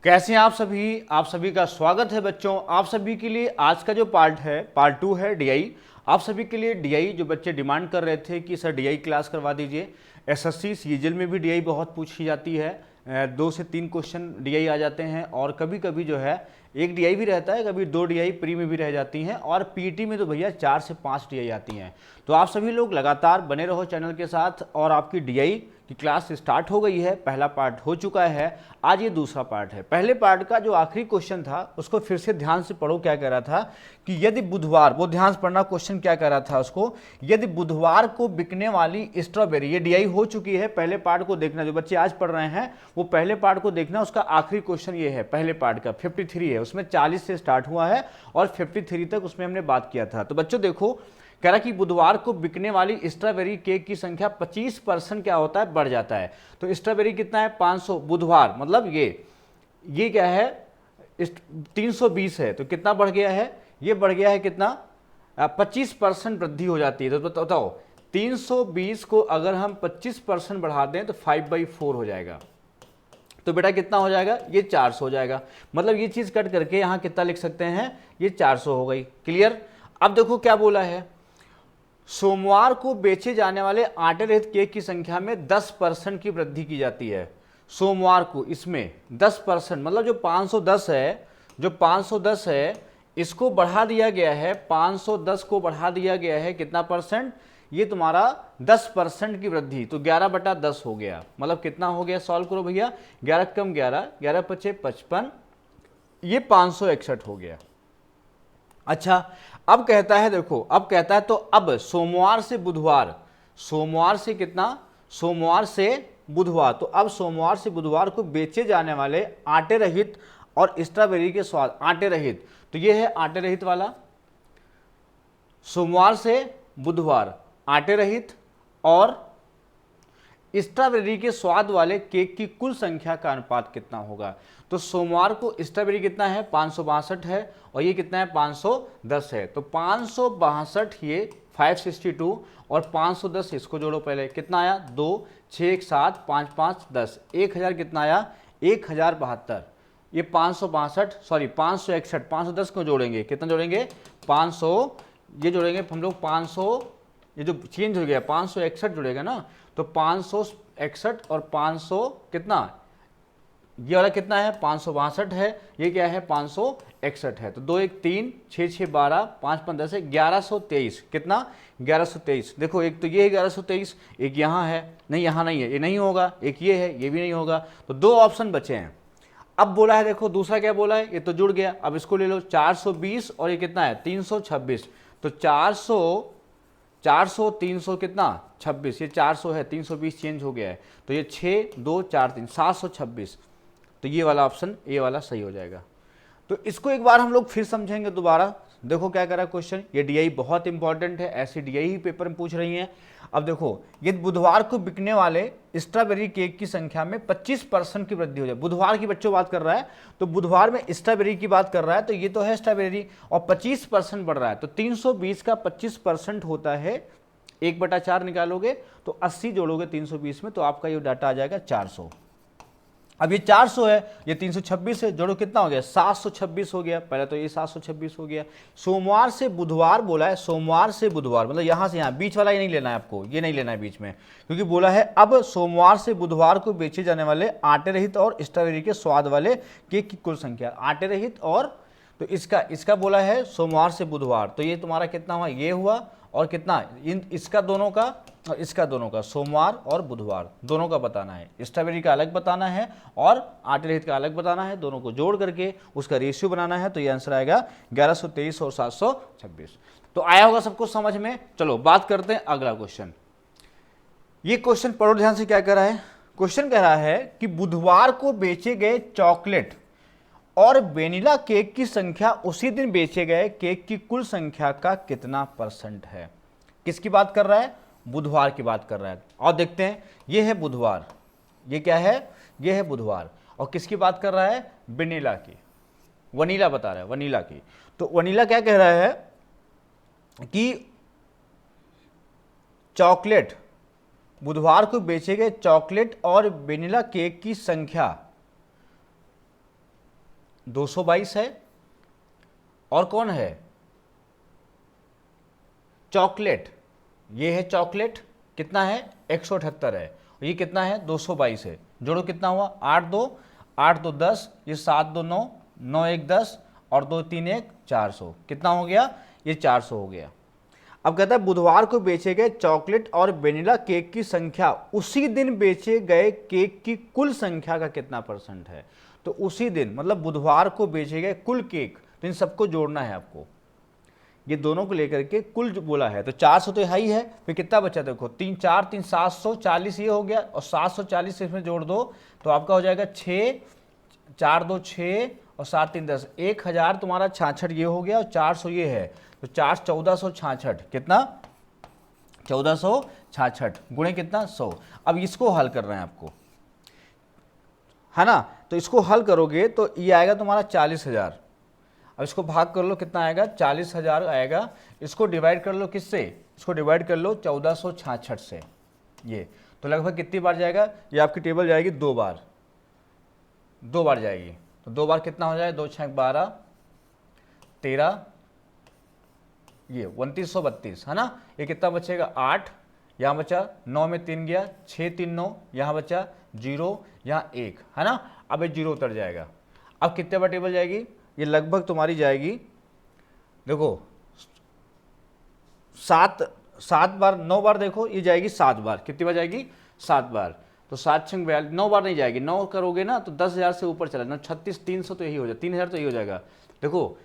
कैसे हैं आप सभी का स्वागत है बच्चों। आप सभी के लिए आज का जो पार्ट 2 है डीआई। आप सभी के लिए डीआई जो बच्चे डिमांड कर रहे थे कि सर डीआई क्लास करवा दीजिए। एसएससी सीजीएल में भी डीआई बहुत पूछी जाती है। 2 से 3 क्वेश्चन डीआई आ जाते हैं और कभी कभी जो है एक डीआई भी रहता है, कभी 2 डीआई प्री में भी रह जाती हैं और पीटी में तो भैया 4 से 5 डीआई आती हैं। तो आप सभी लोग लगातार बने रहो चैनल के साथ और आपकी डीआई की क्लास स्टार्ट हो गई है। पहला पार्ट हो चुका है, आज ये दूसरा पार्ट है। पहले पार्ट का जो आखिरी क्वेश्चन था उसको फिर से ध्यान से पढ़ो। क्या कह रहा था कि यदि बुधवार, वो ध्यान से पढ़ना, क्वेश्चन क्या कह रहा था उसको, यदि बुधवार को बिकने वाली स्ट्रॉबेरी, ये डीआई हो चुकी है। पहले पार्ट को देखना, जो बच्चे आज पढ़ रहे हैं वो पहले पार्ट को देखना। उसका आखिरी क्वेश्चन ये है, पहले पार्ट का 53 है, उसमें 40 से स्टार्ट हुआ है और 53 तक उसमें हमने बात किया था। तो बच्चों देखो, कह रहा कि बुधवार को बिकने वाली स्ट्रॉबेरी केक की संख्या 25% क्या होता है, बढ़ जाता है। तो स्ट्रॉबेरी कितना है, 500। बुधवार मतलब ये क्या है, 320 है, तो कितना बढ़ गया है, ये बढ़ गया है कितना, 25% वृद्धि हो जाती है। तो बताओ 320 को अगर हम 25% बढ़ा दें तो 5/4 हो जाएगा। तो बेटा कितना हो जाएगा, ये 400 हो जाएगा। मतलब ये चीज कट करके यहां कितना लिख सकते हैं, ये 400 हो गई। क्लियर। अब देखो क्या बोला है, सोमवार को बेचे जाने वाले आटे रहित केक की संख्या में 10% की वृद्धि की जाती है। सोमवार को इसमें 10%, मतलब जो 510 है इसको बढ़ा दिया गया है, 510 को बढ़ा दिया गया है कितना परसेंट, ये तुम्हारा 10% की वृद्धि। तो 11/10 हो गया। मतलब कितना हो गया, सॉल्व करो भैया, 11 कम 11, 11 पचे 55, ये 561 हो गया। अच्छा, अब कहता है, देखो अब कहता है, तो अब सोमवार से बुधवार, सोमवार से कितना, सोमवार से बुधवार, तो अब सोमवार से बुधवार को बेचे जाने वाले आटे रहित और स्ट्रॉबेरी के स्वाद, आटे रहित, तो ये है आटे रहित वाला। सोमवार से बुधवार आटे रहित और स्ट्रॉबेरी के स्वाद वाले केक की कुल संख्या का अनुपात कितना होगा। तो सोमवार को स्ट्रॉबेरी कितना है, 562 है और ये कितना है, 510 है। तो 562 ये 562 और 510 इसको जोड़ो पहले, कितना आया, 2 6 7 5 5 10, 1000 कितना आया, 1072। ये 562 सॉरी 561, 510 को जोड़ेंगे, कितना जोड़ेंगे, 500, ये जोड़ेंगे हम लोग 500, ये जो चेंज हो गया 561 जुड़ेगा ना, तो 561 और 500 कितना, ये वाला कितना है, 562 है, ये क्या है, 561 है। तो 2 1 3 6 6 12 5 5 10 है, 1123, कितना, 1123। देखो एक तो ये है 1123, एक यहाँ है, नहीं यहाँ नहीं है, ये नहीं होगा, एक ये है, ये भी नहीं होगा। तो 2 ऑप्शन बचे हैं। अब बोला है, देखो दूसरा क्या बोला है, ये तो जुड़ गया। अब इसको ले लो, 420 और ये कितना है, 326। तो 400 300 कितना, 26, ये 400 है, 320 चेंज हो गया है, तो ये 6 2 4 3 726। तो ये वाला ऑप्शन, ये वाला सही हो जाएगा। तो इसको एक बार हम लोग फिर समझेंगे दोबारा। देखो क्या करा क्वेश्चन, ये डीआई बहुत इंपॉर्टेंट है, ऐसी डीआई ही पेपर में पूछ रही हैं। अब देखो, यदि बुधवार को बिकने वाले स्ट्रॉबेरी केक की संख्या में 25% की वृद्धि हो जाए, बुधवार की बच्चों बात कर रहा है, तो बुधवार में स्ट्रॉबेरी की बात कर रहा है, तो ये तो है स्ट्रॉबेरी और 25% बढ़ रहा है, तो 320 का 25% होता है 1/4 निकालोगे तो 80 जोड़ोगे 320 में, तो आपका ये डाटा आ जाएगा 400। अब ये 400 है, ये 326 है, जोड़ो कितना हो गया, 726 हो गया। पहले तो ये 726 हो गया। सोमवार से बुधवार बोला है, सोमवार से बुधवार मतलब यहां से यहां, बीच वाला ये नहीं लेना है आपको, ये नहीं लेना है बीच में, क्योंकि बोला है अब सोमवार से बुधवार को बेचे जाने वाले आटे रहित और स्ट्रॉबेरी के स्वाद वाले केक की कुल संख्या, आटे रहित और, तो इसका बोला है सोमवार से बुधवार, तो ये तुम्हारा कितना हुआ, ये हुआ और कितना, इसका दोनों का और इसका दोनों का, सोमवार और बुधवार दोनों का बताना है। स्ट्रॉबेरी का अलग बताना है और आटे रहित का अलग बताना है, दोनों को जोड़ करके उसका रेशियो बनाना है। तो ये आंसर आएगा 1123 और 726। तो आया होगा सबको समझ में। चलो बात करते हैं अगला क्वेश्चन। ये क्वेश्चन पढ़ो ध्यान से, क्या कह रहा है, क्वेश्चन कह रहा है कि बुधवार को बेचे गए चॉकलेट और वेनिला केक की संख्या उसी दिन बेचे गए केक की कुल संख्या का कितना % है। किसकी बात कर रहा है, बुधवार की बात कर रहा है। और देखते हैं, ये है बुधवार, ये क्या है, ये है बुधवार, और किसकी बात कर रहा है, वेनिला की, वनीला बता रहा है, वनीला की। तो वनीला क्या कह रहा है कि चॉकलेट, बुधवार को बेचे गए चॉकलेट और वेनिला केक की संख्या 222 है, और कौन है, चॉकलेट, ये है चॉकलेट, कितना है 178 है, ये कितना है 222 है, जोड़ो कितना हुआ 8 2 10, ये 7 2 9, 9 1 10 और 2 3 1 400, कितना हो गया, ये 400 हो गया। अब कहता है बुधवार को बेचे गए चॉकलेट और वेनिला केक की संख्या उसी दिन बेचे गए केक की कुल संख्या का कितना परसेंट है। तो उसी दिन मतलब बुधवार को बेचे गए कुल केक, तो इन सबको जोड़ना है आपको, ये दोनों को लेकर के कुल जो बोला है, तो 400 तो हाई है, फिर कितना बचा देखो 3 4 3 740 ये हो गया, और 740 इसमें जोड़ दो तो आपका हो जाएगा 6 4 2 6 और 7 3 10, 1000 तुम्हारा 66 ये हो गया, और 400 ये है, तो 1466, कितना 1466 गुणे कितना 100। अब इसको हल करना है आपको, है ना, तो इसको हल करोगे तो ये आएगा तुम्हारा 40,000। अब इसको भाग कर लो, कितना आएगा 40,000 आएगा, इसको डिवाइड कर लो किससे, इसको डिवाइड कर लो 1466 से, ये तो लगभग कितनी बार जाएगा, ये आपकी टेबल जाएगी 2 बार, 2 बार जाएगी, तो 2 बार कितना हो जाएगा 2 6 12 13, ये 2932 है ना, ये कितना बचेगा 8, यहाँ बचा 9 में 3 गया 6 3 9, यहाँ बचा 0, यहाँ 1 है ना, अब ये 0 उतर जाएगा। अब कितने बार टेबल जाएगी, ये लगभग तुम्हारी जाएगी देखो 7 बार, 9 बार, देखो ये जाएगी 7 बार, कितनी बार जाएगी 7 बार, तो 7 6 42, 9 बार नहीं जाएगी, 9 करोगे ना तो 10,000 से ऊपर चला, 36 300 तो यही हो जाएगा, 3,000 तो यही हो जाएगा। देखो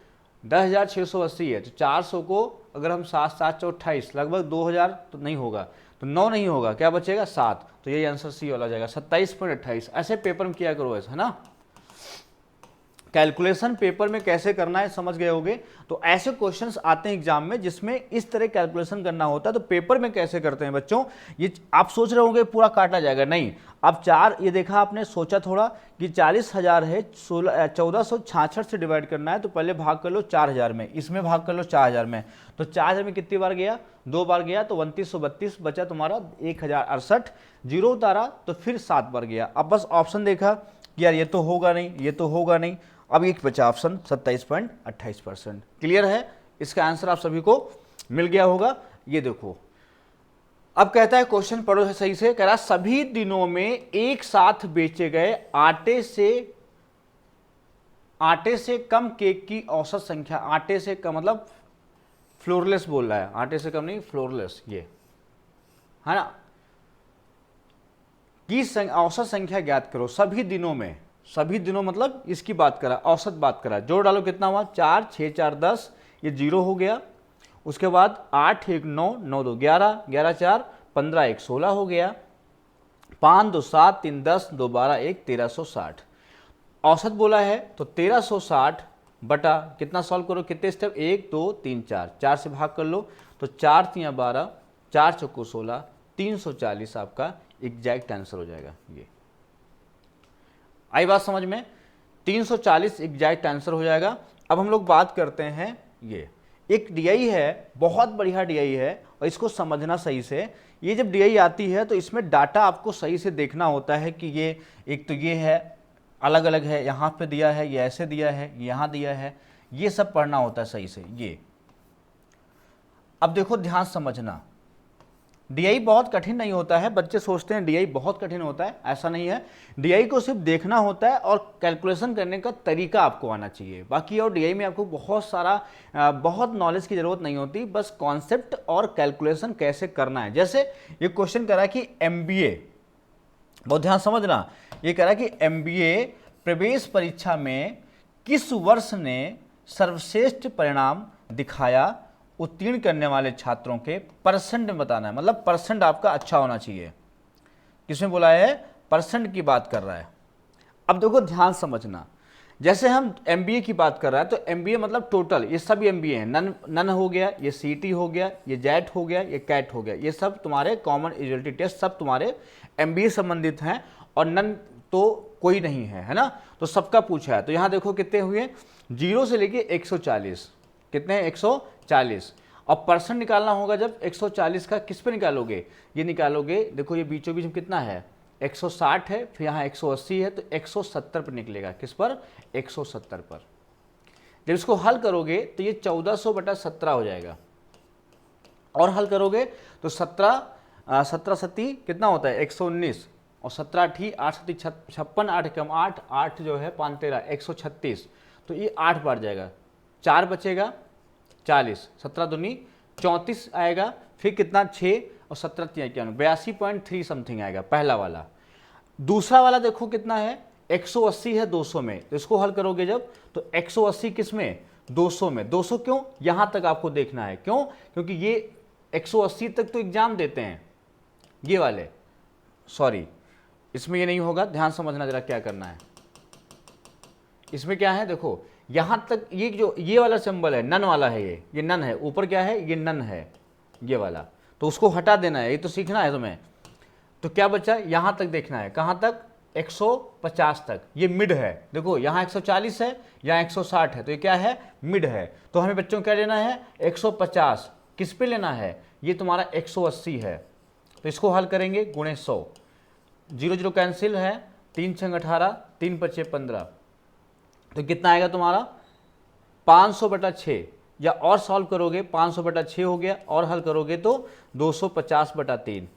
10,680 है, तो 400 को अगर हम 7 7 28 लगभग 2,000 तो नहीं होगा, तो 9 नहीं होगा, क्या बचेगा 7, तो यही आंसर सी वाला जाएगा 27.28। ऐसे पेपर में किया करो ऐसा, है ना। कैलकुलेशन पेपर में कैसे करना है समझ गए होगे। तो ऐसे क्वेश्चंस आते हैं एग्जाम में जिसमें इस तरह कैलकुलेशन करना होता है, तो पेपर में कैसे करते हैं बच्चों, ये आप सोच रहे होंगे पूरा काटा जाएगा, नहीं। अब 4 ये देखा आपने, सोचा थोड़ा कि 40,000 है, 1466 से डिवाइड करना है, तो पहले भाग कर लो 4,000 में, इसमें भाग कर लो 4,000 में, तो 4,000 में कितनी बार गया 2 बार गया, तो 2932 बचा तुम्हारा 1068, 0 उतारा तो फिर 7 बार गया। अब बस ऑप्शन देखा कि यार ये तो होगा नहीं, ये तो होगा नहीं, अब एक बचा ऑप्शन 27.28%। क्लियर है, इसका आंसर आप सभी को मिल गया होगा। ये देखो अब कहता है क्वेश्चन पढ़ो है सही से, कह रहा सभी दिनों में एक साथ बेचे गए आटे से कम केक की औसत संख्या, आटे से कम मतलब फ्लोरलेस बोल रहा है, आटे से कम नहीं फ्लोरलेस, ये है ना, की औसत संख्या ज्ञात करो सभी दिनों में, सभी दिनों मतलब इसकी बात करा, औसत बात करा, जोड़ डालो कितना हुआ 4 6 4 10, ये 0 हो गया, उसके बाद 8 1 9 9 2 11 11 4 15 1 16 हो गया, 5 2 7 3 10 2 12 1 1360। औसत बोला है तो 1360 बटा कितना सॉल्व करो, कितने स्टेप 1 2 3 4, 4 से भाग कर लो, तो 4 3 12 4 चौको 16, 340 आपका एग्जैक्ट आंसर हो जाएगा। ये आई बात समझ में, 340 एग्जैक्ट आंसर हो जाएगा। अब हम लोग बात करते हैं, ये एक डीआई है, बहुत बढ़िया डीआई है, और इसको समझना सही से। ये जब डीआई आती है तो इसमें डाटा आपको सही से देखना होता है कि ये एक तो ये है अलग अलग है, यहाँ पे दिया है, ये ऐसे दिया है, यहाँ दिया है, ये सब पढ़ना होता है सही से। ये अब देखो ध्यान समझना, डीआई बहुत कठिन नहीं होता है, बच्चे सोचते हैं डीआई बहुत कठिन होता है, ऐसा नहीं है। डीआई को सिर्फ देखना होता है और कैलकुलेशन करने का तरीका आपको आना चाहिए। बाकी और डीआई में आपको बहुत नॉलेज की ज़रूरत नहीं होती, बस कॉन्सेप्ट और कैलकुलेशन कैसे करना है। जैसे ये क्वेश्चन कह रहा है कि एमबीए, बहुत ध्यान समझना, ये कह रहा है कि एमबीए प्रवेश परीक्षा में किस वर्ष ने सर्वश्रेष्ठ परिणाम दिखाया, उत्तीर्ण करने वाले छात्रों के परसेंट में बताना है, मतलब परसेंट आपका अच्छा होना चाहिए। किसमें बोला है, परसेंट की बात कर रहा है। अब देखो ध्यान समझना, जैसे हम एमबीए की बात कर रहा है तो एमबीए मतलब टोटल, ये सब एमबीए हैं, नन हो गया, ये सीटी हो गया, ये जैट हो गया, ये कैट हो गया, ये सब तुम्हारे कॉमन एलिजिबिलिटी टेस्ट सब तुम्हारे एमबीए संबंधित हैं, और नन तो कोई नहीं है ना, तो सबका पूछा है। तो यहाँ देखो कितने हुए, 0 से लेके 140, कितने हैं 140, और परसेंट निकालना होगा जब 140 का किस पे निकालोगे, ये निकालोगे, देखो ये बीचों बीच में कितना है 160 है, फिर यहाँ 180 है, तो 170 पर निकलेगा। किस पर? 170 पर। जब इसको हल करोगे तो ये 1400/17 हो जाएगा, और हल करोगे तो 17 सती कितना होता है? 119, और 17 8 8 सती 56, 8 कम 8, 8 जो है 5 13 136, तो ये 8 बार जाएगा, 4 बचेगा 40, 17 दूनी 34 आएगा, फिर कितना 6 और 17 3 82.3 समथिंग आएगा पहला वाला। दूसरा वाला देखो कितना है, 180 है 200 में, तो इसको हल करोगे जब तो 180 किस में? 200 में। 200 क्यों? यहां तक आपको देखना है। क्यों? क्योंकि ये 180 तक तो एग्जाम देते हैं ये वाले, सॉरी इसमें ये नहीं होगा, ध्यान समझना जरा क्या करना है। इसमें क्या है देखो, यहां तक ये जो ये वाला सिंबल है नन वाला है, ये नन है, ऊपर क्या है? ये नन है ये वाला, तो उसको हटा देना है, ये तो सीखना है तुम्हें। तो क्या बचा? यहां तक देखना है। कहां तक? 150 तक। ये मिड है, देखो यहाँ 140 है, यहाँ 160 है, तो ये क्या है? मिड है। तो हमें बच्चों क्या लेना है? 150। किस पे लेना है? ये तुम्हारा 180 है, तो इसको हल करेंगे गुणे 100, 0 0 कैंसिल है, 3 6 18, 3 5 15, तो कितना आएगा तुम्हारा? 500/6, या और सॉल्व करोगे 500/6 हो गया, और हल करोगे तो 250/3।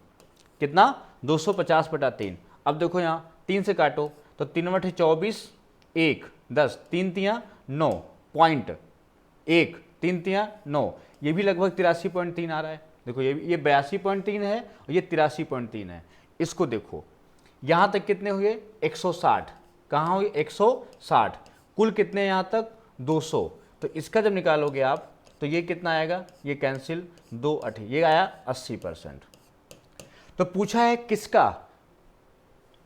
कितना? 250/3। अब देखो यहाँ 3 से काटो तो 3 × 24, 1 10, 3 3 9 पॉइंट 1, 3 3 9, ये भी लगभग 83.3 आ रहा है। देखो ये 82.3 है और ये 83.3 है। इसको देखो यहाँ तक कितने हुए? 160। कहाँ हुए? 160। कुल कितने यहाँ तक? 200। तो इसका जब निकालोगे आप तो ये कितना आएगा? ये कैंसिल, 2 8, ये आया 80%। तो पूछा है किसका?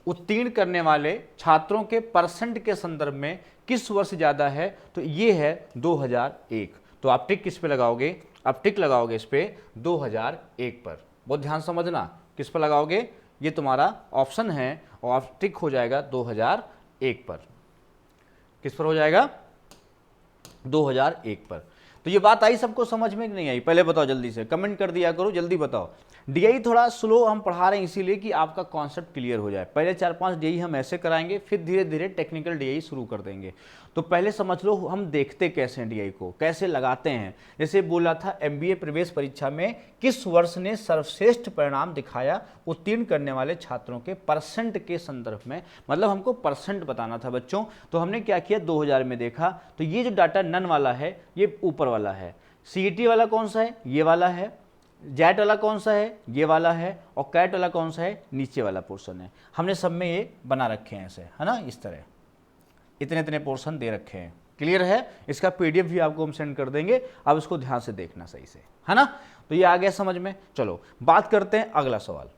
उत्तीर्ण करने वाले छात्रों के परसेंट के संदर्भ में किस वर्ष ज़्यादा है? तो ये है 2001। तो आप टिक किस पे लगाओगे? आप टिक लगाओगे इस पे 2001 पर। बहुत ध्यान समझना, किस पर लगाओगे? ये तुम्हारा ऑप्शन है, और आप टिक हो जाएगा 2001 पर। किस पर हो जाएगा? 2001 पर। तो ये बात आई सबको समझ में कि नहीं आई? पहले बताओ, जल्दी से कमेंट कर दिया करो, जल्दी बताओ। डीआई थोड़ा स्लो हम पढ़ा रहे हैं इसीलिए कि आपका कॉन्सेप्ट क्लियर हो जाए। पहले 4-5 डीआई हम ऐसे कराएंगे, फिर धीरे धीरे टेक्निकल डीआई शुरू कर देंगे। तो पहले समझ लो हम देखते कैसे हैं डीआई को, कैसे लगाते हैं। जैसे बोला था एमबीए प्रवेश परीक्षा में किस वर्ष ने सर्वश्रेष्ठ परिणाम दिखाया उत्तीर्ण करने वाले छात्रों के परसेंट के संदर्भ में, मतलब हमको परसेंट बताना था बच्चों। तो हमने क्या किया? 2000 में देखा। तो ये जो डाटा नन वाला है ये ऊपर वाला है, सीईटी वाला कौन सा है? ये वाला है, जैट वाला कौन सा है? ये वाला है, और कैट वाला कौन सा है? नीचे वाला पोर्शन है। हमने सब में ये बना रखे हैं ऐसे, है ना, इस तरह इतने इतने पोर्शन दे रखे हैं। क्लियर है? इसका पीडीएफ भी आपको हम सेंड कर देंगे, अब इसको ध्यान से देखना सही से, है ना। तो ये आ गया समझ में। चलो बात करते हैं अगला सवाल।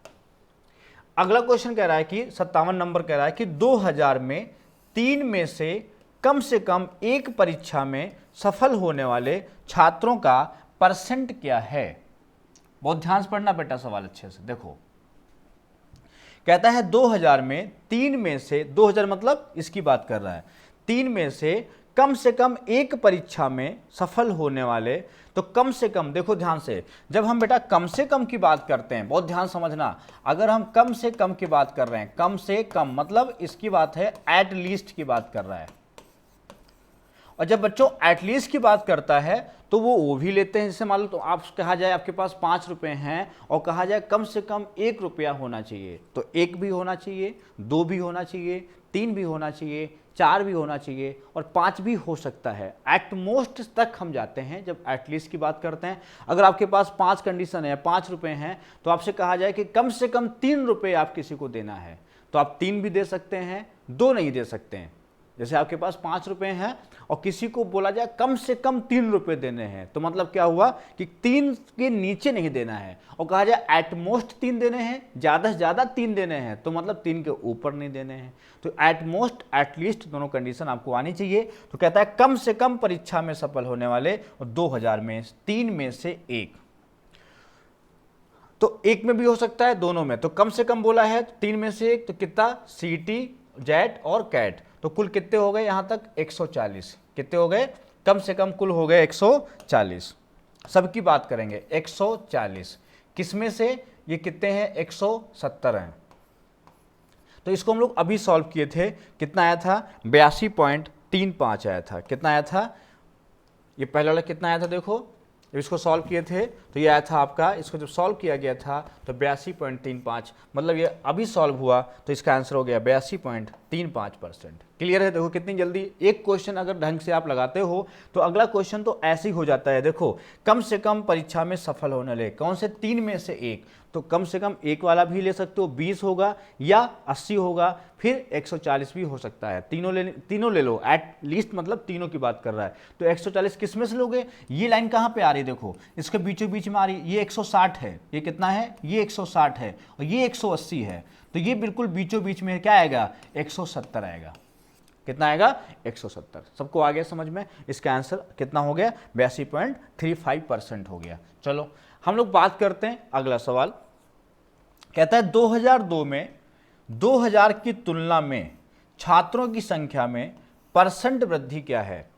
अगला क्वेश्चन कह रहा है कि 57 नंबर कह रहा है कि 2000 में 3 में से कम एक परीक्षा में सफल होने वाले छात्रों का परसेंट क्या है? बहुत ध्यान से पढ़ना बेटा सवाल अच्छे से। देखो कहता है 2000 में 3 में से, 2000 मतलब इसकी बात कर रहा है, 3 में से कम एक परीक्षा में सफल होने वाले। तो कम से कम, देखो ध्यान से, जब हम बेटा कम से कम की बात करते हैं, बहुत ध्यान समझना, अगर हम कम से कम की बात कर रहे हैं, कम से कम मतलब इसकी बात है एट लीस्ट की बात कर रहा है। और जब बच्चों एटलीस्ट की बात करता है तो वो भी लेते हैं। जैसे मान लो तो आप कहा जाए आपके पास 5 रुपए हैं और कहा जाए कम से कम 1 रुपया होना चाहिए, तो 1 भी होना चाहिए, 2 भी होना चाहिए, 3 भी होना चाहिए, 4 भी होना चाहिए, और 5 भी हो सकता है। एट मोस्ट तक हम जाते हैं जब एटलीस्ट की बात करते हैं। अगर आपके पास 5 कंडीशन है, 5 रुपए हैं, तो आपसे कहा जाए कि कम से कम 3 रुपये आप किसी को देना है, तो आप 3 भी दे सकते हैं, 2 नहीं दे सकते हैं। जैसे आपके पास 5 रुपए हैं और किसी को बोला जाए कम से कम 3 रुपए देने हैं, तो मतलब क्या हुआ कि 3 के नीचे नहीं देना है, और कहा जाए एट मोस्ट 3 देने हैं, ज़्यादा से ज़्यादा 3 देने हैं, तो मतलब 3 के ऊपर नहीं देने हैं। तो एट मोस्ट एट लीस्ट दोनों कंडीशन आपको आनी चाहिए। तो कहता है कम से कम परीक्षा में सफल होने वाले, और 2000 में 3 में से 1, तो 1 में भी हो सकता है, दोनों में। तो कम से कम बोला है 3 में से 1, तो कितना? सीटी, जैट और कैट, तो कुल कितने हो गए यहां तक? 140। कितने हो गए? कम से कम कुल हो गए 140। सबकी बात करेंगे 140। किसमें से? ये कितने हैं? 170 हैं। तो इसको हम लोग अभी सॉल्व किए थे, कितना आया था 82.35 आया था। कितना आया था, ये पहले वाला कितना आया था देखो, जब इसको सॉल्व किए थे तो ये आया था आपका, इसको जब सॉल्व किया गया था तो 82.35, मतलब ये अभी सॉल्व हुआ तो इसका आंसर हो गया 82.35%। क्लियर है? देखो कितनी जल्दी एक क्वेश्चन अगर ढंग से आप लगाते हो तो अगला क्वेश्चन तो ऐसे ही हो जाता है। देखो कम से कम परीक्षा में सफल होने ले, कौन से 3 में से एक, तो कम से कम एक वाला भी ले सकते हो, 20 होगा या 80 होगा, फिर 140 भी हो सकता है। तीनों ले लो एट लीस्ट, मतलब तीनों की बात कर रहा है। तो 140 किस में से लोगे, ये लाइन कहाँ पे आ रही है देखो, इसके बीचों बीच में आ रही है, ये 160 है, ये कितना है, ये 160 है और ये 180 है, तो ये बिल्कुल बीचों बीच में क्या आएगा, 170 आएगा। कितना आएगा, 170। सबको आ गया समझ में? इसका आंसर कितना हो गया, 82.35% हो गया। चलो हम लोग बात करते हैं अगला सवाल। कहता है 2002 में 2000 की तुलना में छात्रों की संख्या में परसेंट वृद्धि क्या है।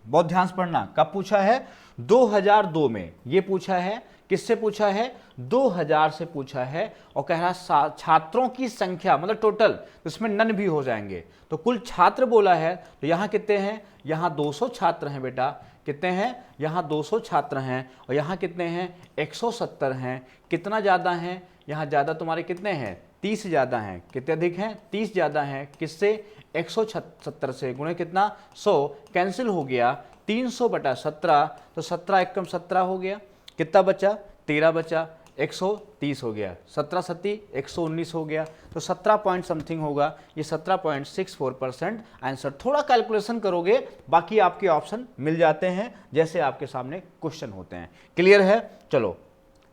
बहुत ध्यान से पढ़ना, कब पूछा है, 2002 में। ये पूछा है, किससे पूछा है, 2000 से पूछा है, और कह रहा छात्रों की संख्या मतलब टोटल, तो इसमें नन भी हो जाएंगे, तो कुल छात्र बोला है, तो यहाँ कितने हैं, यहाँ 200 छात्र हैं बेटा, कितने हैं, यहाँ 200 छात्र हैं, और यहाँ कितने हैं, 170 हैं। कितना ज़्यादा हैं, यहाँ ज़्यादा तुम्हारे कितने हैं, 30 ज़्यादा हैं। कितने अधिक हैं, 30 ज़्यादा हैं, किससे, 170 से, गुणे कितना, 100, कैंसिल हो गया, 300/17, तो 17 एकम 17 हो गया, कितना बचा, 13 बचा, 130 हो गया, 17 सत्ती 119 हो गया, तो 17 पॉइंट समथिंग होगा, ये 17.64% आंसर। थोड़ा कैलकुलेशन करोगे, बाकी आपके ऑप्शन मिल जाते हैं जैसे आपके सामने क्वेश्चन होते हैं। क्लियर है? चलो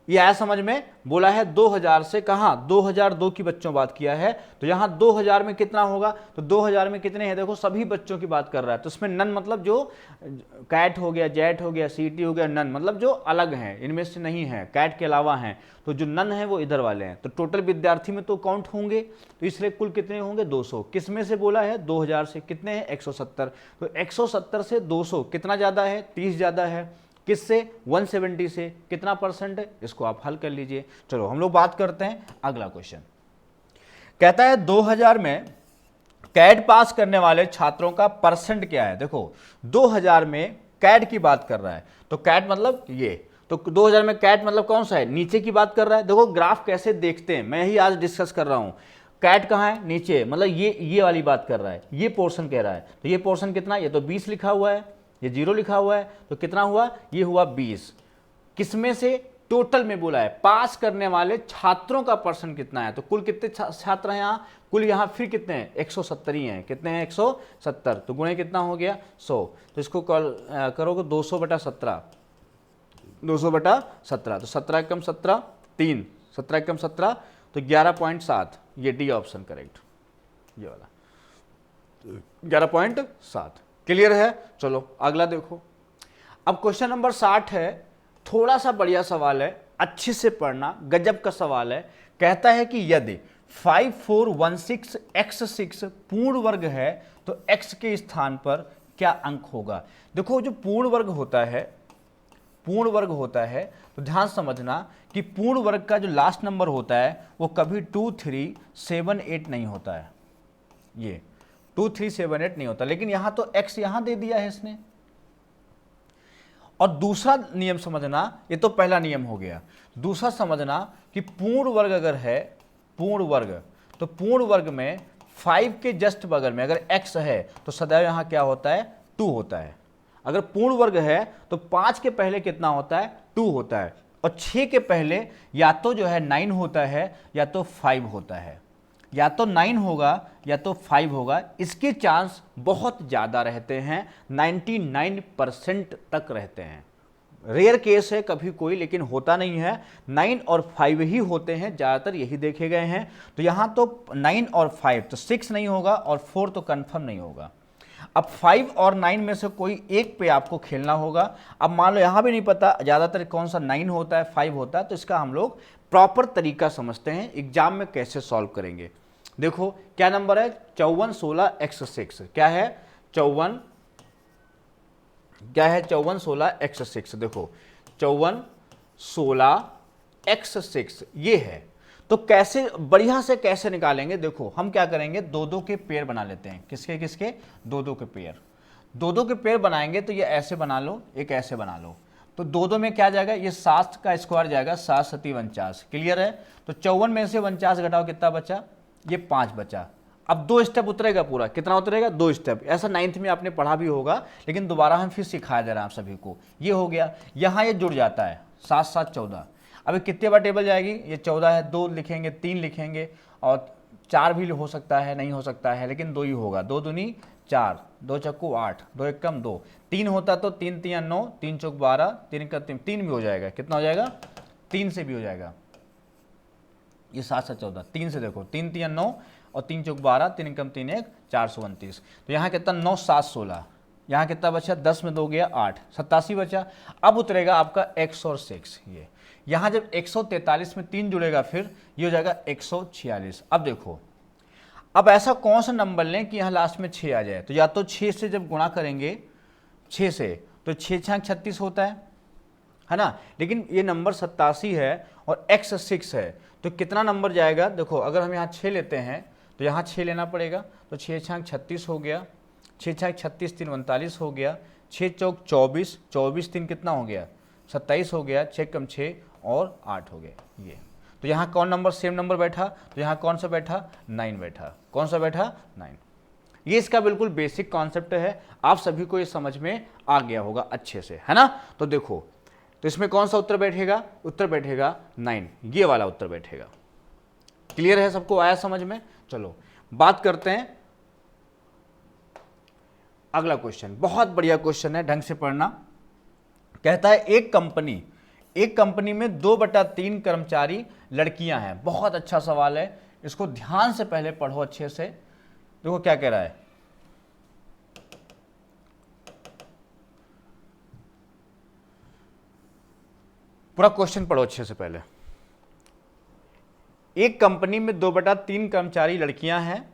ये आया समझ में। बोला है 2000 से, कहाँ, 2002 की बच्चों बात किया है, तो यहाँ 2000 में कितना होगा, तो 2000 में कितने हैं, देखो सभी बच्चों की बात कर रहा है, तो इसमें नन मतलब जो कैट हो गया, जेट हो गया, सीटी हो गया, नन मतलब जो अलग हैं, इनमें से नहीं है, कैट के अलावा हैं, तो जो नन है वो इधर वाले हैं। तो टोटल विद्यार्थी में तो काउंट होंगे, तो इसलिए कुल कितने होंगे, 200। किस में से बोला है, 2000 से, कितने हैं, 170, तो 170 से 200 कितना ज़्यादा है, 30 ज़्यादा है। किससे, 170 से, कितना परसेंट है, इसको आप हल कर लीजिए। चलो हम लोग बात करते हैं अगला क्वेश्चन। कहता है 2000 में कैट पास करने वाले छात्रों का परसेंट क्या है। देखो 2000 में कैट की बात कर रहा है, तो कैट मतलब ये, तो 2000 में कैट मतलब कौन सा है, नीचे की बात कर रहा है। देखो ग्राफ कैसे देखते हैं, मैं ही आज डिस्कस कर रहा हूं। कैट कहाँ है, नीचे, मतलब ये वाली बात कर रहा है, ये पोर्शन कह रहा है, तो ये पोर्शन कितना, ये तो 20 लिखा हुआ है, ये 0 लिखा हुआ है, तो कितना हुआ, ये हुआ 20। किसमें से, टोटल में बोला है, पास करने वाले छात्रों का परसेंट कितना है, तो कुल कितने छात्र हैं यहाँ, कुल यहाँ फिर कितने हैं, 170 ही हैं, कितने हैं, 170, तो गुणे कितना हो गया, 100, तो इसको करोगे 200/17, 200/17, तो 17 एकम 17, 3, 17 एकम 17, तो 11.7, ये डी ऑप्शन करेक्ट, ये वाला 11.7। क्लियर है? चलो अगला देखो। अब क्वेश्चन नंबर 60 है, थोड़ा सा बढ़िया सवाल है, अच्छे से पढ़ना, गजब का सवाल है। कहता है कि यदि 5416x6 पूर्ण वर्ग है तो x के स्थान पर क्या अंक होगा। देखो जो पूर्ण वर्ग होता है, पूर्ण वर्ग होता है, तो ध्यान समझना कि पूर्ण वर्ग का जो लास्ट नंबर होता है वो कभी 2 3 7 8 नहीं होता है, ये 2 3 7 8 नहीं होता, लेकिन यहां तो x यहां दे दिया है इसने। और दूसरा नियम समझना, ये तो पहला नियम हो गया, दूसरा समझना कि पूर्ण वर्ग अगर है, पूर्ण वर्ग, तो पूर्ण वर्ग में 5 के जस्ट बगल में अगर x है तो सदैव यहां क्या होता है, 2 होता है। अगर पूर्ण वर्ग है तो 5 के पहले कितना होता है, 2 होता है, और 6 के पहले या तो जो है 9 होता है या तो 5 होता है, या तो 9 होगा या तो 5 होगा। इसके चांस बहुत ज़्यादा रहते हैं, 99% तक रहते हैं। रेयर केस है कभी कोई, लेकिन होता नहीं है, 9 और 5 ही होते हैं, ज़्यादातर यही देखे गए हैं। तो यहाँ तो 9 और 5, तो 6 नहीं होगा और 4 तो कन्फर्म नहीं होगा। अब 5 और 9 में से कोई एक पे आपको खेलना होगा। अब मान लो यहाँ भी नहीं पता ज़्यादातर कौन सा 9 होता है 5 होता है, तो इसका हम लोग प्रॉपर तरीका समझते हैं, एग्जाम में कैसे सॉल्व करेंगे। देखो क्या नंबर है, 5416x6, क्या है 5416x6, देखो 5416x6 ये है। तो कैसे बढ़िया से कैसे निकालेंगे, देखो हम क्या करेंगे, दो दो के पेयर बना लेते हैं। किसके किसके, दो दो के पेयर। दो दो के पेयर बनाएंगे तो ये ऐसे बना लो, एक ऐसे बना लो। तो दो दो में क्या जाएगा, ये 7 का स्क्वायर जाएगा, 7 सती 49। क्लियर है। तो 54 में से 49 घटाओ, कितना बचा, ये 5 बचा। अब 2 स्टेप उतरेगा पूरा, कितना उतरेगा, 2 स्टेप। ऐसा 9th में आपने पढ़ा भी होगा, लेकिन दोबारा हम फिर सिखाया जा रहा है आप सभी को। ये हो गया, यहाँ ये जुड़ जाता है, 7 7 14। अब ये कितने बार टेबल जाएगी, ये 14 है, 2 लिखेंगे, 3 लिखेंगे, और 4 भी हो सकता है, नहीं हो सकता है, लेकिन 2 ही होगा। 2 दूनी 4, 2 चक्कू 8, 2 एक कम 2, 3 होता तो 3 3 9, 3 चौक 12, 3 का 3 भी हो जाएगा। कितना हो जाएगा, 3 से भी हो जाएगा। ये 7 7 14, 3 से देखो, 3 3 9 और 3 चौक 12, 3 कम 3 1, 429। तो यहाँ कितना, 9 7 16, यहाँ कितना बचा, 10 में 2 गया 8, 87 बचा। अब उतरेगा आपका x और 6। ये यहाँ जब 143 में 3 जुड़ेगा, फिर ये हो जाएगा 146। अब देखो, अब ऐसा कौन सा नंबर लें कि यहाँ लास्ट में 6 आ जाए। तो या तो 6 से जब गुणा करेंगे 6 से, तो 6 6 36 होता है ना। लेकिन ये नंबर 87 है और x 6 है, तो कितना नंबर जाएगा, देखो अगर हम यहाँ 6 लेते हैं तो यहाँ 6 लेना पड़ेगा। तो 6 6 36 हो गया, 6 6 36 3 39 हो गया, 6 चौक 24, 24 3 कितना हो गया, 27 हो गया, 6 कम 6 और 8 हो गया। ये तो यहाँ कौन नंबर सेम नंबर बैठा, तो यहाँ कौन सा बैठा, 9 बैठा। कौन सा बैठा, 9। ये इसका बिल्कुल बेसिक कॉन्सेप्ट है, आप सभी को ये समझ में आ गया होगा अच्छे से, है ना। तो देखो, तो इसमें कौन सा उत्तर बैठेगा, उत्तर बैठेगा 9, ये वाला उत्तर बैठेगा। क्लियर है, सबको आया समझ में। चलो बात करते हैं अगला क्वेश्चन। बहुत बढ़िया क्वेश्चन है, ढंग से पढ़ना। कहता है एक कंपनी में 2/3 कर्मचारी लड़कियां हैं। बहुत अच्छा सवाल है, इसको ध्यान से पहले पढ़ो अच्छे से। देखो क्या कह रहा है, पूरा क्वेश्चन पढ़ो अच्छे से पहले। एक कंपनी में 2/3 कर्मचारी लड़कियां हैं,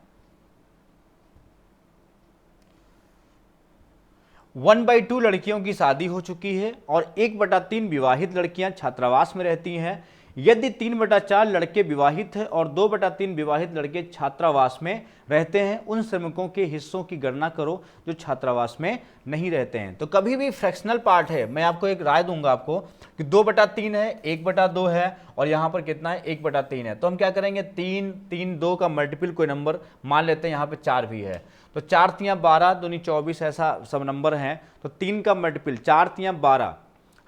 1/2 लड़कियों की शादी हो चुकी है और 1/3 विवाहित लड़कियां छात्रावास में रहती हैं। यदि 3/4 लड़के विवाहित हैं और 2/3 विवाहित लड़के छात्रावास में रहते हैं, उन श्रमिकों के हिस्सों की गणना करो जो छात्रावास में नहीं रहते हैं। तो कभी भी फ्रैक्शनल पार्ट है, मैं आपको एक राय दूंगा आपको कि 2/3 है, 1/2 है, और यहाँ पर कितना है, 1/3 है। तो हम क्या करेंगे, 3 3 2 का मल्टीपल कोई नंबर मान लेते हैं, यहाँ पे 4 भी है, तो 4 3 12 दूनी 24, ऐसा सब नंबर हैं। तो 3 का मल्टीपल 4 3 12,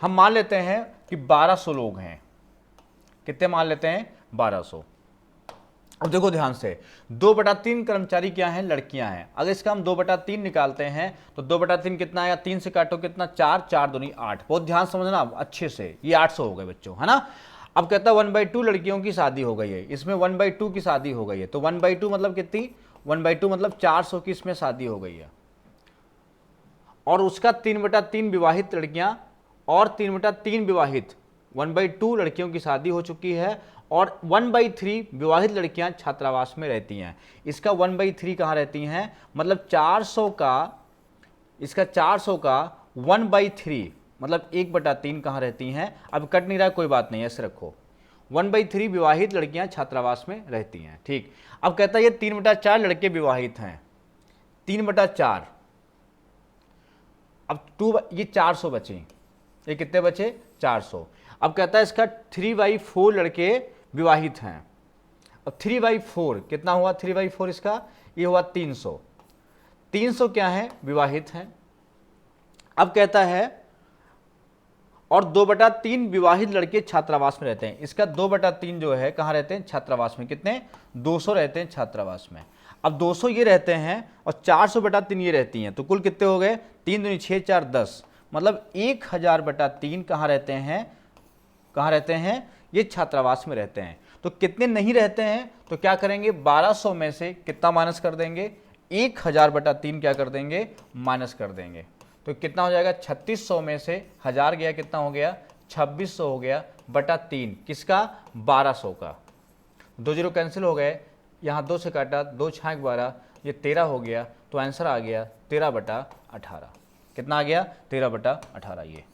हम मान लेते हैं कि 1200 लोग हैं। कितने मान लेते हैं, 1200। अब देखो ध्यान से, 2/3 कर्मचारी क्या हैं, लड़कियां हैं। अगर इसका हम 2/3 निकालते हैं तो 2/3 कितना आया, 3 से काटो कितना, 4 4 दूनी 8। बहुत ध्यान समझना अच्छे से, ये 800 हो गए बच्चों, है ना। अब कहता है 1/2 लड़कियों की शादी हो गई है, इसमें 1/2 की शादी हो गई है। तो 1/2 मतलब कितनी, 1/2 मतलब 400 की इसमें शादी हो गई है, और उसका 3/3 विवाहित लड़कियां और 3/3 विवाहित, 1/2 लड़कियों की शादी हो चुकी है और 1/3 विवाहित लड़कियां छात्रावास में रहती हैं। इसका 1/3 कहाँ रहती हैं, मतलब 400 का, इसका 400 का 1/3 मतलब 1/3 कहाँ रहती हैं। अब कट नहीं रहा, कोई बात नहीं, ऐसे रखो, 1/3 विवाहित लड़कियां छात्रावास में रहती हैं। ठीक, अब कहता है ये 3/4 लड़के विवाहित हैं, 3/4, अब 2, ये 400 बचे, ये कितने बचे, 400। अब कहता है इसका 3/4 लड़के विवाहित हैं। अब 3/4 कितना हुआ, 3/4 इसका ये हुआ 300। 300 क्या है, विवाहित हैं। अब कहता है और 2/3 विवाहित लड़के छात्रावास में रहते हैं। इसका 2/3 जो है कहाँ रहते हैं, छात्रावास में। कितने, 200 रहते हैं छात्रावास में। अब 200 ये रहते हैं और 400/3 ये रहती हैं, तो कुल कितने हो गए, 3 दूनी 6 4 10, मतलब 1000/3 कहाँ रहते हैं, कहाँ रहते हैं, ये छात्रावास में रहते हैं। तो कितने नहीं रहते हैं, तो क्या करेंगे, 1200 में से कितना माइनस कर देंगे, 1000/3 क्या कर देंगे, माइनस कर देंगे। तो कितना हो जाएगा, 3600 में से 1000 गया, कितना हो गया, 2600 हो गया, बटा 3 किसका, 1200 का। 2 0 कैंसिल हो गए, यहाँ 2 से काटा, 2 6 12, ये 13 हो गया। तो आंसर आ गया 13/18। कितना आ गया, 13/18। ये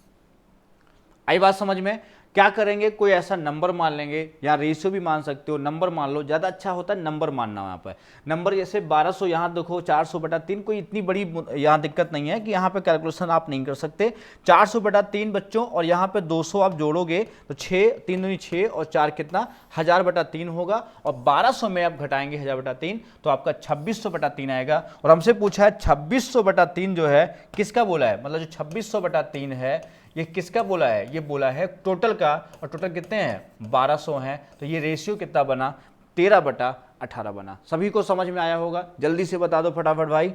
आई बात समझ में। क्या करेंगे, कोई ऐसा नंबर मान लेंगे, या रेशियो भी मान सकते हो, नंबर मान लो, ज़्यादा अच्छा होता है नंबर मानना। यहाँ पर नंबर जैसे 1200, यहाँ देखो 400/3, कोई इतनी बड़ी यहाँ दिक्कत नहीं है कि यहाँ पे कैलकुलेशन आप नहीं कर सकते। 400/3 बच्चों, और यहाँ पे 200 आप जोड़ोगे तो 6, 3 दूनी 6 और 4 कितना 1000/3 होगा, और 1200 में आप घटाएंगे 1000/3 तो आपका 2600/3 आएगा। और हमसे पूछा है 2600/3 जो है किसका बोला है, मतलब जो 2600/3 है ये किसका बोला है, ये बोला है टोटल का, और टोटल कितने हैं 1200 हैं। तो ये रेशियो कितना बना 13/18 बना। सभी को समझ में आया होगा, जल्दी से बता दो फटाफट भाई।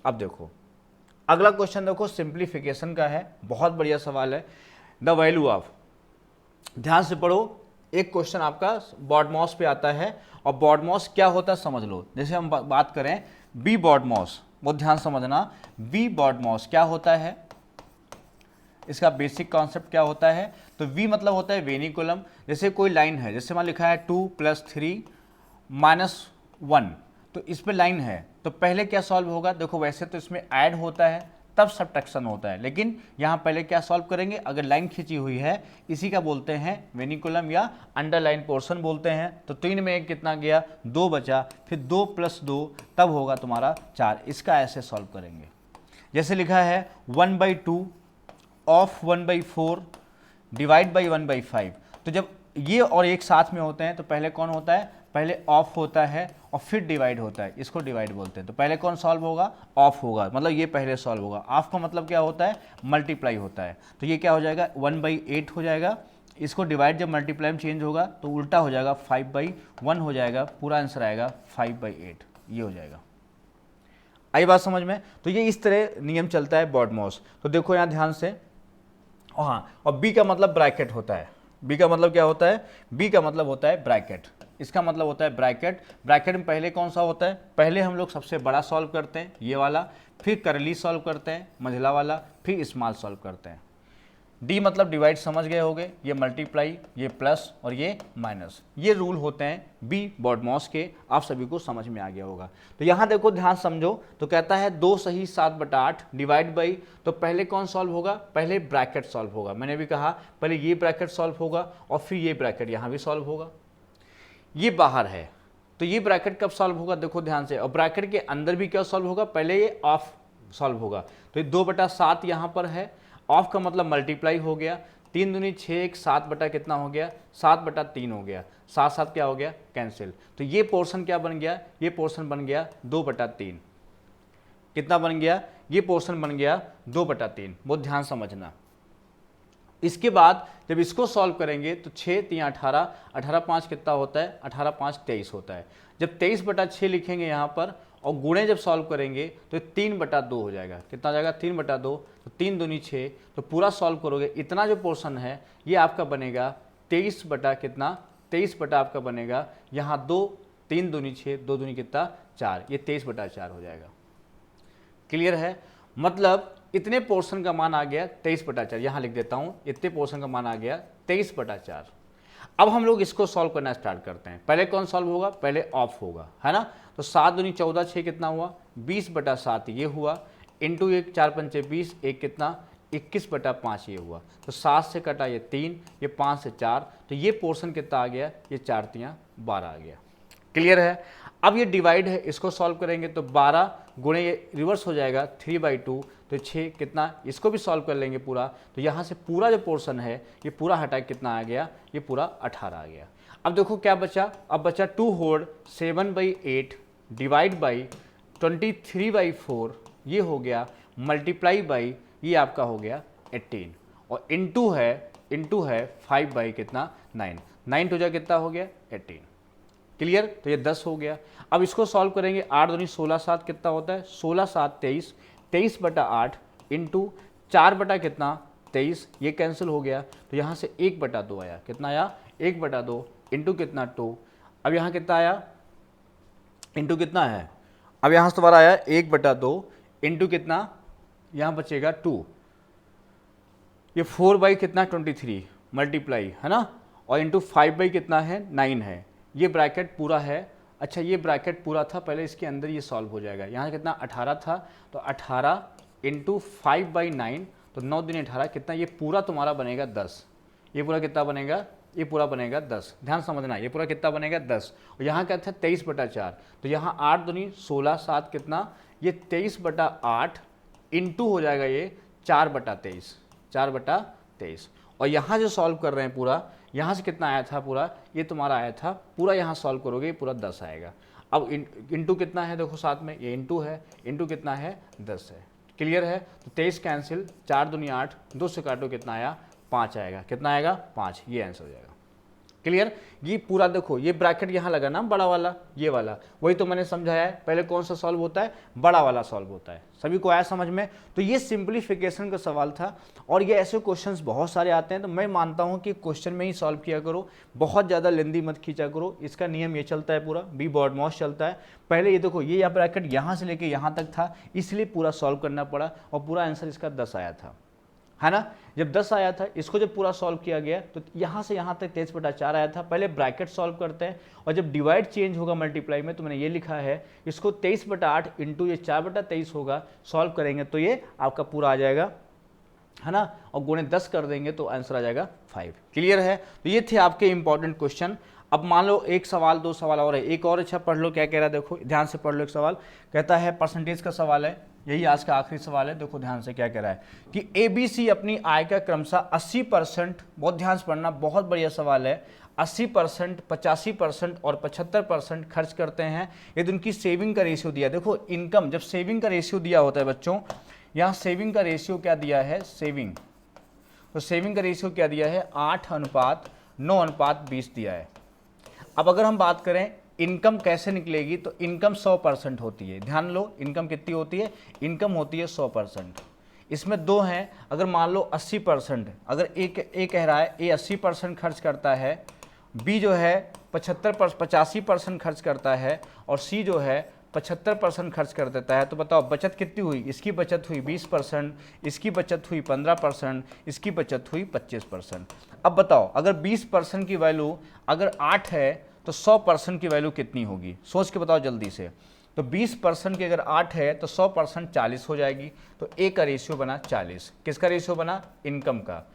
अब देखो अगला क्वेश्चन, देखो सिंप्लीफिकेशन का है, बहुत बढ़िया सवाल है। द वैल्यू ऑफ, ध्यान से पढ़ो, एक क्वेश्चन आपका बॉडमॉस पे आता है, और बॉडमॉस क्या होता है समझ लो। जैसे हम बात करें बी बॉडमॉस, बहुत ध्यान समझना, बी बॉडमॉस क्या होता है, इसका बेसिक कॉन्सेप्ट क्या होता है। तो V मतलब होता है वेनिकुलम। जैसे कोई लाइन है, जैसे मान लिखा है 2 + 3 - 1, तो इस पे लाइन है, तो पहले क्या सॉल्व होगा, देखो वैसे तो इसमें ऐड होता है तब सब्ट्रैक्शन होता है, लेकिन यहाँ पहले क्या सॉल्व करेंगे, अगर लाइन खींची हुई है इसी का बोलते हैं वेनिकुलम या अंडरलाइन पोर्शन बोलते हैं। तो 3 में 1 कितना गया 2 बचा, फिर 2 + 2 तब होगा तुम्हारा 4। इसका ऐसे सॉल्व करेंगे। जैसे लिखा है 1/2 ऑफ 1/4 डिवाइड बाई 1/5। तो जब ये और एक साथ में होते हैं तो पहले कौन होता है, पहले ऑफ होता है और फिर डिवाइड होता है, इसको डिवाइड बोलते हैं। तो पहले कौन सॉल्व होगा, ऑफ होगा, मतलब ये पहले सॉल्व होगा। ऑफ का मतलब क्या होता है, मल्टीप्लाई होता है। तो ये क्या हो जाएगा 1/8 हो जाएगा, इसको डिवाइड जब मल्टीप्लाई में चेंज होगा तो उल्टा हो जाएगा 5/1 हो जाएगा, पूरा आंसर आएगा 5/8, ये हो जाएगा। आई बात समझ में। तो ये इस तरह नियम चलता है बॉडमॉस। तो देखो यहाँ ध्यान से, हाँ, और बी का मतलब ब्रैकेट होता है। बी का मतलब क्या होता है, बी का मतलब होता है ब्रैकेट, इसका मतलब होता है ब्रैकेट। ब्रैकेट में पहले कौन सा होता है, पहले हम लोग सबसे बड़ा सॉल्व करते हैं ये वाला, फिर करली सॉल्व करते हैं मंझला वाला, फिर स्मॉल सॉल्व करते हैं। डी मतलब डिवाइड समझ गए होगे, ये मल्टीप्लाई, ये प्लस और ये माइनस, ये रूल होते हैं बी बॉडमॉस के, आप सभी को समझ में आ गया होगा। तो यहाँ देखो ध्यान समझो, तो कहता है 2 सही 7/8 डिवाइड बाई, तो पहले कौन सॉल्व होगा, पहले ब्रैकेट सॉल्व होगा। मैंने भी कहा पहले ये ब्रैकेट सॉल्व होगा और फिर ये ब्रैकेट यहाँ भी सॉल्व होगा। ये बाहर है तो ये ब्रैकेट कब सॉल्व होगा, देखो ध्यान से, और ब्रैकेट के अंदर भी क्या सॉल्व होगा, पहले ये ऑफ सॉल्व होगा। तो ये 2/7 यहाँ पर है, ऑफ का मतलब मल्टीप्लाई हो गया, 3 दूनी 6, 1 7 बटा कितना हो गया 7/3 हो गया, 7 7 क्या हो गया कैंसिल। तो ये पोर्शन क्या बन गया, ये पोर्शन बन गया 2/3। कितना बन गया, ये पोर्शन बन गया 2/3। बहुत ध्यान समझना। इसके बाद जब इसको सॉल्व करेंगे तो 6 3 18, 18 5 कितना होता है, 18 5 23 होता है। जब 23/6 लिखेंगे यहाँ पर और गुणे जब सॉल्व करेंगे तो 3/2 हो जाएगा। कितना हो जाएगा 3/2, तो 3 दूनी 6, तो पूरा सॉल्व करोगे इतना जो पोर्शन है ये आपका बनेगा 23 बटा कितना, 23 बटा आपका बनेगा यहाँ 2, 3 दूनी 6, 2 दूनी कितना 4, ये 23/4 हो जाएगा। क्लियर है, मतलब इतने पोर्शन का मान आ गया 23/4, यहाँ लिख देता हूँ, इतने पोर्शन का मान आ गया 23/4। अब हम लोग इसको सॉल्व करना स्टार्ट करते हैं। पहले कौन सॉल्व होगा, पहले ऑफ होगा, है ना। तो 7 दूनी 14, 6 कितना हुआ 20/7 ये हुआ, इंटू 1 4 पंचे 20, एक कितना 21/5 ये हुआ। तो 7 से कटा ये 3, ये 5 से 4, तो ये पोर्शन कितना आ गया, ये 4 3 12 आ गया। क्लियर है। अब ये डिवाइड है, इसको सॉल्व करेंगे तो 12 गुणे ये रिवर्स हो जाएगा 3/2, तो 6 कितना, इसको भी सॉल्व कर लेंगे पूरा, तो यहाँ से पूरा जो पोर्शन है ये पूरा हटा कितना आ गया, ये पूरा 18 आ गया। अब देखो क्या बचा, अब बचा 2 होल 7/8 डिवाइड बाई 23/4, ये हो गया, मल्टीप्लाई बाई ये आपका हो गया 18, और इंटू है 5 कितना 9, 9 टू जा कितना हो गया 18। क्लियर, तो ये 10 हो गया। अब इसको सॉल्व करेंगे, 8 दूनी 16 7 कितना होता है 16 7 23, 23/8 इंटू 4 बटा कितना 23, ये कैंसिल हो गया, तो यहाँ से 1/2 आया, कितना आया 1/2 इंटू कितना 2, अब यहाँ कितना आया इंटू कितना है, अब यहाँ से दोबारा आया 1/2 इंटू कितना, यहाँ बचेगा 2, ये 4 कितना 23 मल्टीप्लाई, है ना, और इंटू 5 कितना है 9 है, ये ब्रैकेट पूरा है। अच्छा ये ब्रैकेट पूरा था, पहले इसके अंदर ये सॉल्व हो जाएगा। यहाँ कितना 18 था, तो 18 इंटू 5/9, तो 9 दूनी 18 कितना, ये पूरा तुम्हारा बनेगा 10, ये पूरा कितना बनेगा, ये पूरा बनेगा 10। ध्यान समझना, ये पूरा कितना बनेगा 10, और यहाँ क्या था 23/4, तो यहाँ 8 दूनी 16, 7 कितना, ये 23/8 इंटू हो जाएगा ये 4/23, 4/23। और यहाँ जो सॉल्व कर रहे हैं पूरा, यहाँ से कितना आया था पूरा, ये तुम्हारा आया था पूरा, यहाँ सॉल्व करोगे पूरा 10 आएगा। अब इंटू कितना है देखो साथ में, ये इंटू है, इंटू कितना है 10 है। क्लियर है? तो 23 कैंसिल, 4 दूनी 8, 2 से काटो कितना आया 5 आएगा। कितना आएगा 5, ये आंसर हो जाएगा। क्लियर? ये पूरा देखो, ये ब्रैकेट यहाँ लगा ना बड़ा वाला, ये वाला, वही तो मैंने समझाया है। पहले कौन सा सॉल्व होता है, बड़ा वाला सॉल्व होता है। सभी को आया समझ में? तो ये सिंप्लीफिकेशन का सवाल था, और ये ऐसे क्वेश्चंस बहुत सारे आते हैं, तो मैं मानता हूँ कि क्वेश्चन में ही सॉल्व किया करो, बहुत ज़्यादा लेंदी मत खींचा करो। इसका नियम ये चलता है पूरा, बी बॉडमॉस चलता है। पहले ये देखो, ये ब्रैकेट यहाँ से लेके यहाँ तक था, इसलिए पूरा सॉल्व करना पड़ा, और पूरा आंसर इसका 10 आया था, है ना। जब 10 आया था, इसको जब पूरा सॉल्व किया गया तो यहाँ से यहाँ तक 23/4 आया था। पहले ब्रैकेट सॉल्व करते हैं, और जब डिवाइड चेंज होगा मल्टीप्लाई में, तो मैंने ये लिखा है, इसको 23/8 इंटू ये 4/23 होगा, सॉल्व करेंगे तो ये आपका पूरा आ जाएगा, है ना, और गुणे 10 कर देंगे तो आंसर आ जाएगा 5। क्लियर है? तो ये थे आपके इंपॉर्टेंट क्वेश्चन। अब मान लो एक सवाल, दो सवाल और है, एक और अच्छा पढ़ लो क्या कह रहा है, देखो ध्यान से पढ़ लो। एक सवाल कहता है, परसेंटेज का सवाल है, यही आज का आखिरी सवाल है। देखो ध्यान से क्या कह रहा है कि ABC अपनी आय का क्रमशः 80%, बहुत ध्यान से पढ़ना, बहुत बढ़िया सवाल है, 80%, 85% और 75% खर्च करते हैं। ये उनकी सेविंग का रेशियो दिया। देखो इनकम, जब सेविंग का रेशियो दिया होता है बच्चों, यहाँ सेविंग का रेशियो क्या दिया है, सेविंग, तो सेविंग का रेशियो क्या दिया है, 8:9:20 दिया है। अब अगर हम बात करें इनकम कैसे निकलेगी, तो इनकम 100% होती है। ध्यान लो, इनकम कितनी होती है, इनकम होती है 100%। इसमें दो हैं, अगर मान लो 80%, अगर ए कह रहा है ए 80% खर्च करता है, बी जो है 85% खर्च करता है, और सी जो है 75% खर्च कर देता है, तो बताओ बचत कितनी हुई। इसकी बचत हुई 20%, इसकी बचत हुई 15%, इसकी बचत हुई 25%। अब बताओ अगर 20% की वैल्यू अगर 8 है तो 100% की वैल्यू कितनी होगी, सोच के बताओ जल्दी से। तो 20% की अगर 8 है तो 100% 40 हो जाएगी, तो ए का रेशियो बना 40। किसका रेशियो बना, इनकम का।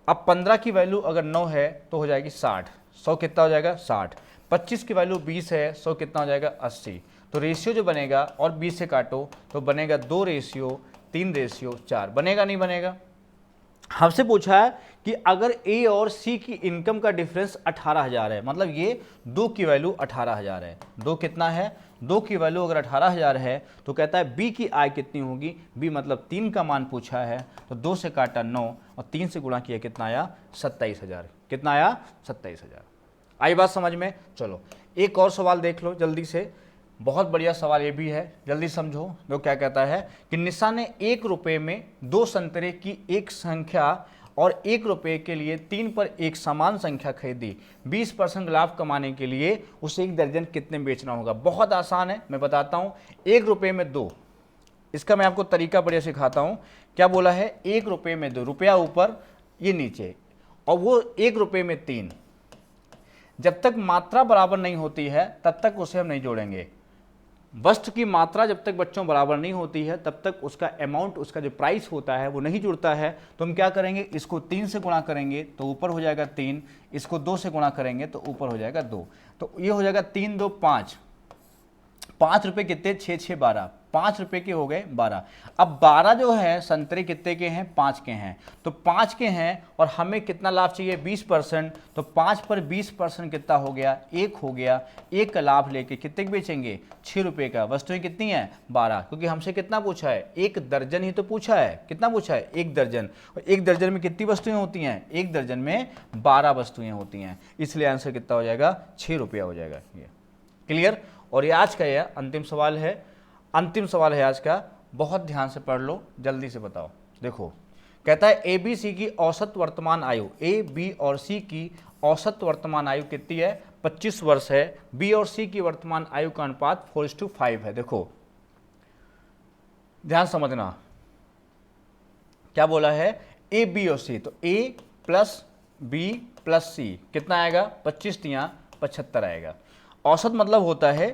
अब 15 की वैल्यू अगर 9 है तो हो जाएगी 60, 100 कितना हो जाएगा 60। 25 की वैल्यू 20 है, 100 कितना हो जाएगा 80। तो रेशियो जो बनेगा, और 20 से काटो तो बनेगा 2:3:4। बनेगा नहीं बनेगा? हमसे पूछा है कि अगर ए और सी की इनकम का डिफरेंस 18,000 है, मतलब ये 2 की वैल्यू 18,000 है। 2 कितना है, 2 की वैल्यू अगर 18,000 है, तो कहता है बी की आय कितनी होगी। बी मतलब 3 का मान पूछा है, तो 2 से काटा 9 और 3 से गुणा किया, कितना आया 27,000। कितना आया 27,000। आई बात समझ में? चलो एक और सवाल देख लो जल्दी से, बहुत बढ़िया सवाल ये भी है, जल्दी समझो। जो क्या कहता है कि निशा ने 1 रुपये में 2 संतरे की एक संख्या और 1 रुपये के लिए 3 पर एक समान संख्या खरीदी। 20% लाभ कमाने के लिए उसे 1 दर्जन कितने में बेचना होगा। बहुत आसान है, मैं बताता हूँ। 1 रुपये में 2, इसका मैं आपको तरीका बढ़िया सिखाता हूँ। क्या बोला है, 1 रुपये में 2, रुपया ऊपर ये नीचे, और वो 1 रुपये में 3। जब तक मात्रा बराबर नहीं होती है तब तक उसे हम नहीं जोड़ेंगे। वस्तु की मात्रा जब तक बच्चों बराबर नहीं होती है तब तक उसका अमाउंट, उसका जो प्राइस होता है वो नहीं जुड़ता है। तो हम क्या करेंगे, इसको 3 से गुणा करेंगे तो ऊपर हो जाएगा 3, इसको 2 से गुणा करेंगे तो ऊपर हो जाएगा 2, तो ये हो जाएगा 3 2 5। 5 रुपये कितने, 6 6 12, 5 रुपये के हो गए 12। अब 12 जो है संतरे कितने के हैं, 5 के हैं, तो 5 के हैं और हमें कितना लाभ चाहिए 20%, तो 5 पर 20% कितना हो गया, 1 हो गया। 1 का लाभ लेके कितने बेचेंगे, 6 रुपये का। वस्तुएं कितनी है 12, क्योंकि हमसे कितना पूछा है, 1 दर्जन ही तो पूछा है। कितना पूछा है, 1 दर्जन, और 1 दर्जन में कितनी वस्तुएं होती हैं, 1 दर्जन में 12 वस्तुएं होती हैं, इसलिए आंसर कितना हो जाएगा, 6 रुपया हो जाएगा। ये क्लियर? और ये आज का यह अंतिम सवाल है, अंतिम सवाल है आज का, बहुत ध्यान से पढ़ लो, जल्दी से बताओ। देखो कहता है ए बी सी की औसत वर्तमान आयु, ए बी और सी की औसत वर्तमान आयु कितनी है, 25 वर्ष है। बी और सी की वर्तमान आयु का अनुपात 4:5 है। देखो ध्यान समझना, क्या बोला है, ए बी और सी, तो ए प्लस बी प्लस सी कितना आएगा, 25 × 75 आएगा। औसत मतलब होता है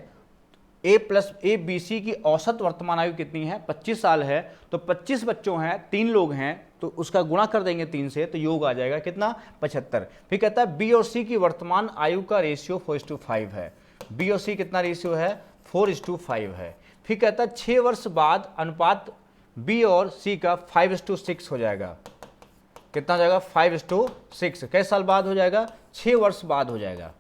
ए बी सी की औसत वर्तमान आयु कितनी है, 25 साल है, तो 25 बच्चों हैं, 3 लोग हैं, तो उसका गुणा कर देंगे 3 से, तो योग आ जाएगा कितना, 75। फिर कहता है बी और सी की वर्तमान आयु का रेशियो 4:5 है। बी और सी कितना रेशियो है, 4:5 है। फिर कहता है 6 वर्ष बाद अनुपात बी और सी का 5:6 हो जाएगा। कितना हो जाएगा, 5:6। कैसे साल बाद हो जाएगा, 6 वर्ष बाद हो जाएगा,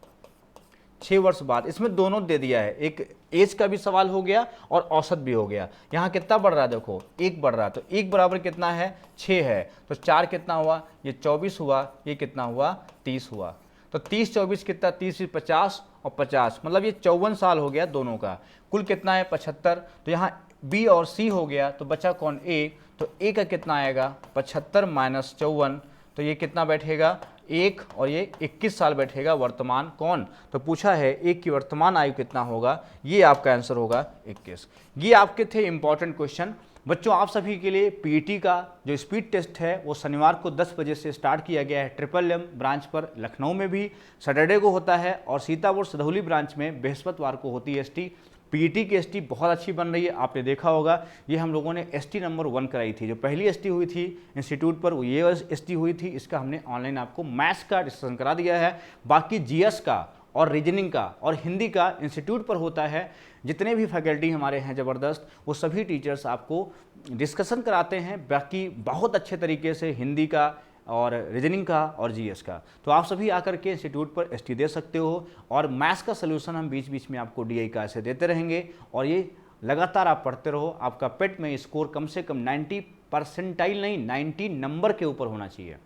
6 वर्ष बाद। इसमें दोनों दे दिया है, एक एज का भी सवाल हो गया और औसत भी हो गया। यहाँ कितना बढ़ रहा है, देखो 1 बढ़ रहा है, तो 1 बराबर कितना है, 6 है, तो 4 कितना हुआ, ये 24 हुआ, ये कितना हुआ, 30 हुआ। तो 30 24 कितना, 30 50 और 50, मतलब ये 54 साल हो गया दोनों का। कुल कितना है, 75। तो यहाँ बी और सी हो गया, तो बचा कौन, ए। तो ए का कितना आएगा, 75 माइनस 54, तो ये कितना बैठेगा, 1, और ये 21 साल बैठेगा वर्तमान कौन। तो पूछा है एक की वर्तमान आयु कितना होगा, ये आपका आंसर होगा 21। ये आपके थे इंपॉर्टेंट क्वेश्चन। बच्चों आप सभी के लिए पीईटी का जो स्पीड टेस्ट है वो शनिवार को 10 बजे से स्टार्ट किया गया है। ट्रिपल एम ब्रांच पर लखनऊ में भी सैटरडे को होता है, और सीतापुर सधौली ब्रांच में बृहस्पतिवार को होती है एसटी। पीईटी की एसटी बहुत अच्छी बन रही है, आपने देखा होगा। ये हम लोगों ने एसटी नंबर 1 कराई थी, जो पहली एसटी हुई थी इंस्टीट्यूट पर, वो ये एसटी हुई थी। इसका हमने ऑनलाइन आपको मैथ्स का डिस्कशन करा दिया है। बाकी जीएस का और रीजनिंग का और हिंदी का इंस्टीट्यूट पर होता है। जितने भी फैकल्टी हमारे हैं ज़बरदस्त, वो सभी टीचर्स आपको डिस्कशन कराते हैं, बाकी बहुत अच्छे तरीके से हिंदी का और रीजनिंग का और जीएस का। तो आप सभी आकर के इंस्टीट्यूट पर एसटी दे सकते हो, और मैथ्स का सलूशन हम बीच बीच में आपको डीआई का ऐसे देते रहेंगे, और ये लगातार आप पढ़ते रहो। आपका पेट में स्कोर कम से कम 90 परसेंटाइल नहीं, 90 नंबर के ऊपर होना चाहिए,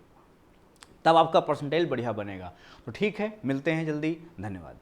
तब आपका परसेंटाइल बढ़िया बनेगा। तो ठीक है, मिलते हैं जल्दी, धन्यवाद।